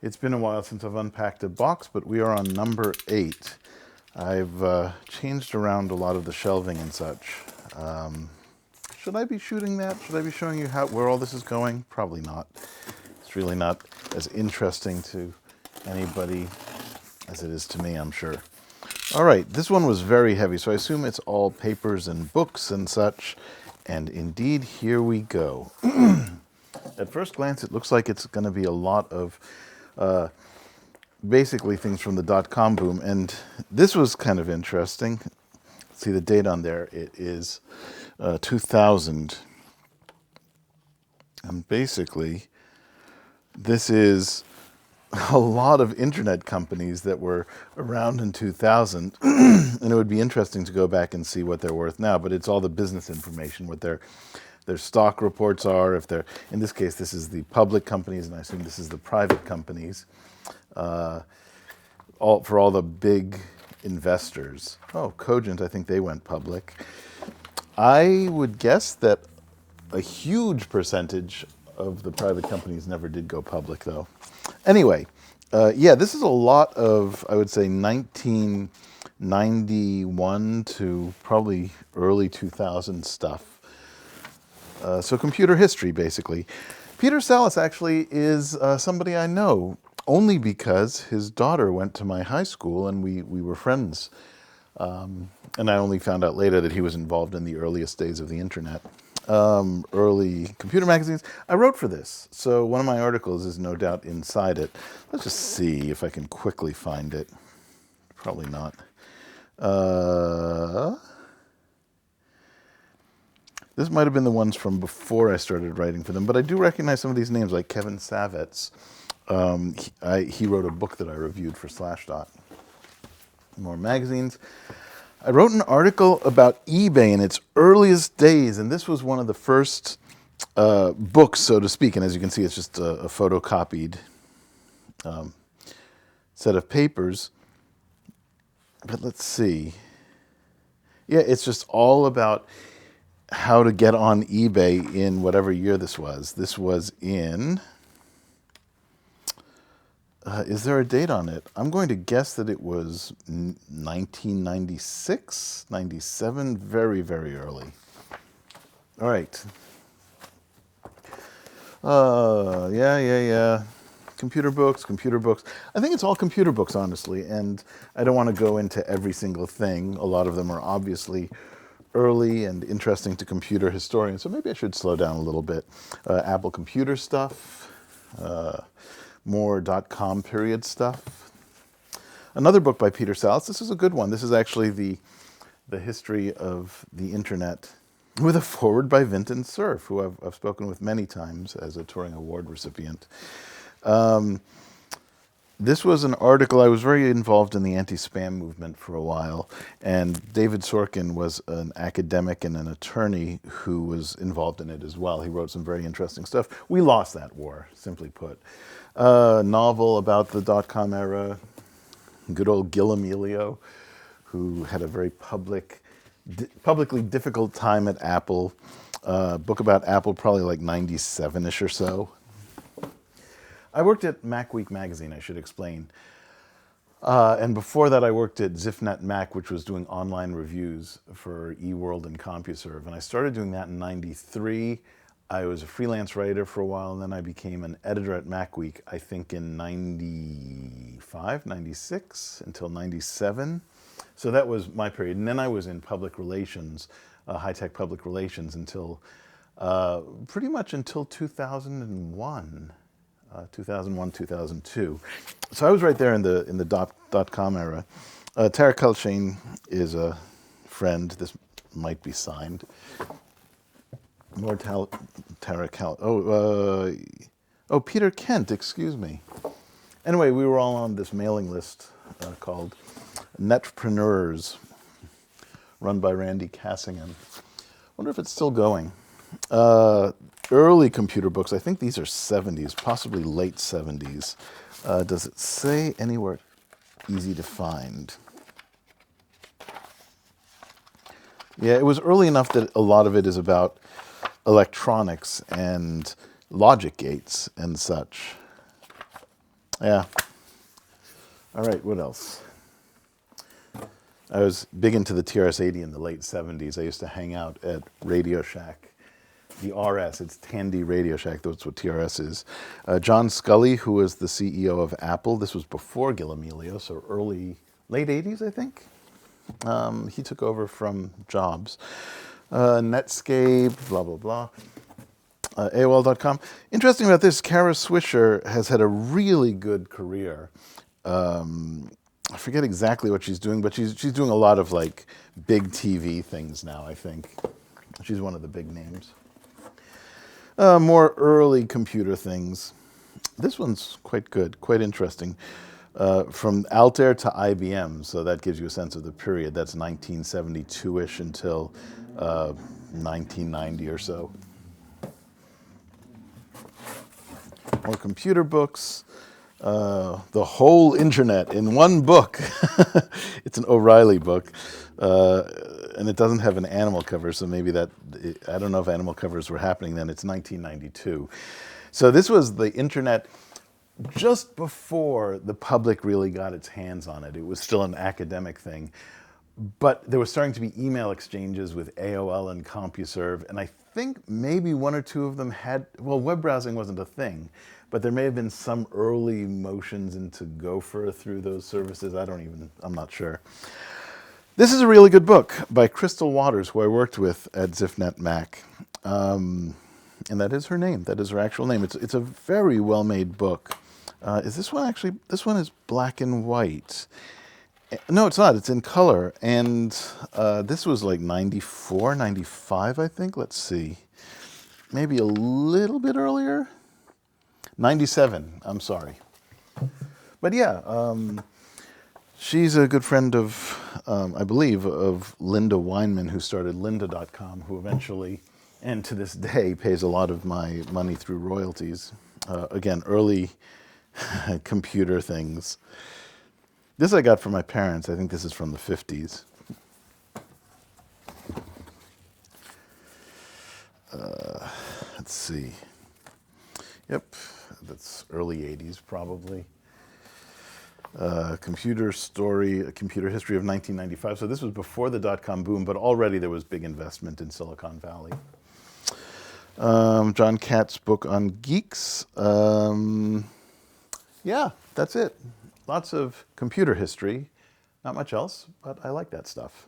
It's been a while since I've unpacked a box, but we are on number 8. I've changed around a lot of the shelving and such. Should I be shooting that? Should I be showing you where all this is going? Probably not. It's really not as interesting to anybody as it is to me, I'm sure. All right, this one was very heavy, so I assume it's all papers and books and such. And indeed, here we go. At first glance, it looks like it's going to be a lot of basically things from the dot-com boom. And this was kind of interesting. See the date on there. It is 2000. And basically, this is a lot of internet companies that were around in 2000. And it would be interesting to go back and see what they're worth now. But it's all the business information, what their stock reports are. If they're, in this case, this is the public companies, and I assume this is the private companies. For all the big investors. Oh, Cogent, I think they went public. I would guess that a huge percentage of the private companies never did go public, though. Anyway, yeah, this is a lot of, I would say, 1991 to probably early 2000 stuff. So computer history, basically. Peter Salas actually is somebody I know, only because his daughter went to my high school and we were friends. And I only found out later that he was involved in the earliest days of the internet. Early computer magazines. I wrote for this, so one of my articles is no doubt inside it. Let's just see if I can quickly find it. Probably not. This might have been the ones from before I started writing for them, but I do recognize some of these names, like Kevin Savitz. He wrote a book that I reviewed for Slashdot. More magazines. I wrote an article about eBay in its earliest days, and this was one of the first books, so to speak. And as you can see, it's just a photocopied set of papers. But let's see. Yeah, it's just all about how to get on eBay in whatever year this was. This was in... is there a date on it? I'm going to guess that it was 1996, 97, very, very early. All right. Yeah. Computer books. I think it's all computer books, honestly, and I don't want to go into every single thing. A lot of them are obviously early and interesting to computer historians, so maybe I should slow down a little bit. Apple computer stuff. More dot-com period stuff. Another book by Peter Salas. This is a good one. This is actually the history of the internet with a foreword by Vinton Cerf, who I've spoken with many times as a Turing Award recipient. This was an article. I was very involved in the anti-spam movement for a while, and David Sorkin was an academic and an attorney who was involved in it as well. He wrote some very interesting stuff. We lost that war, simply put. Novel about the dot-com era. Good old Gil Amelio, who had a very publicly difficult time at Apple. Book about Apple, probably like 97-ish or so. I worked at MacWeek magazine, I should explain. And before that, I worked at ZiffNet Mac, which was doing online reviews for eWorld and CompuServe. And I started doing that in 93. I was a freelance writer for a while, and then I became an editor at MacWeek, I think in 95, 96, until 97. So that was my period. And then I was in public relations, high-tech public relations, until pretty much until 2001. 2001, 2002. So I was right there in the dot-com era. Tara Culshane is a friend. This might be signed. More Tara Cal. Peter Kent. Excuse me. Anyway, we were all on this mailing list called Netpreneurs, run by Randy Cassingham. Wonder if it's still going. Early computer books, I think these are 70s, possibly late 70s. Does it say anywhere easy to find? Yeah, it was early enough that a lot of it is about electronics and logic gates and such. Yeah. All right, what else? I was big into the TRS-80 in the late 70s. I used to hang out at Radio Shack. The RS, it's Tandy Radio Shack, that's what TRS is. John Scully, who was the CEO of Apple, this was before Gil Amelio, so late 80s, I think. He took over from Jobs. Netscape, blah, blah, blah. AOL.com. Interesting about this, Kara Swisher has had a really good career. I forget exactly what she's doing, but she's doing a lot of like big TV things now, I think. She's one of the big names. More early computer things. This one's quite good, quite interesting. From Altair to IBM, so that gives you a sense of the period. That's 1972-ish until 1990 or so. More computer books. The whole internet in one book. It's an O'Reilly book. And it doesn't have an animal cover, so maybe I don't know if animal covers were happening then. It's 1992. So this was the internet just before the public really got its hands on it. It was still an academic thing. But there was starting to be email exchanges with AOL and CompuServe, and I think maybe one or two of them web browsing wasn't a thing, but there may have been some early motions into Gopher through those services. I'm not sure. This is a really good book by Crystal Waters, who I worked with at ZipNet Mac. And that is her name. That is her actual name. It's a very well-made book. Is this one actually? This one is black and white. No, it's not. It's in color. And this was like 94, 95, I think. Let's see. Maybe a little bit earlier. 97, I'm sorry. But yeah, she's a good friend of, I believe, of Linda Weinman, who started lynda.com, who eventually, and to this day, pays a lot of my money through royalties. Again, early computer things. This I got from my parents. I think this is from the 50s. Let's see. Yep, that's early 80s probably. Computer story, a computer history of 1995. So this was before the dot-com boom, but already there was big investment in Silicon Valley. John Katz's book on geeks. Yeah, that's it. Lots of computer history. Not much else, but I like that stuff.